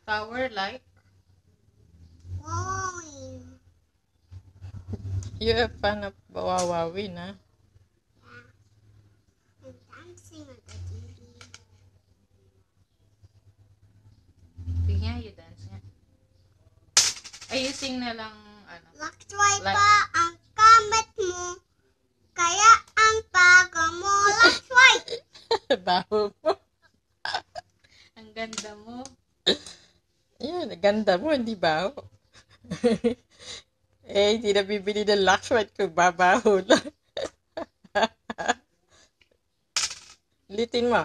tower like? Wowing. You're a fan of Wawawin, huh? Yeah. I'm dancing on the TV. Sige nga, you dance nga. Ayusin na lang, ano. Laksway Like- pa ang kamot mo. Kaya ang paga mo, laksway. Baho mo. Ang ganda mo. Yan, ang ganda mo, hindi baho. Hindi na bibili ng Lakshman kung babaho lang. Litin mo.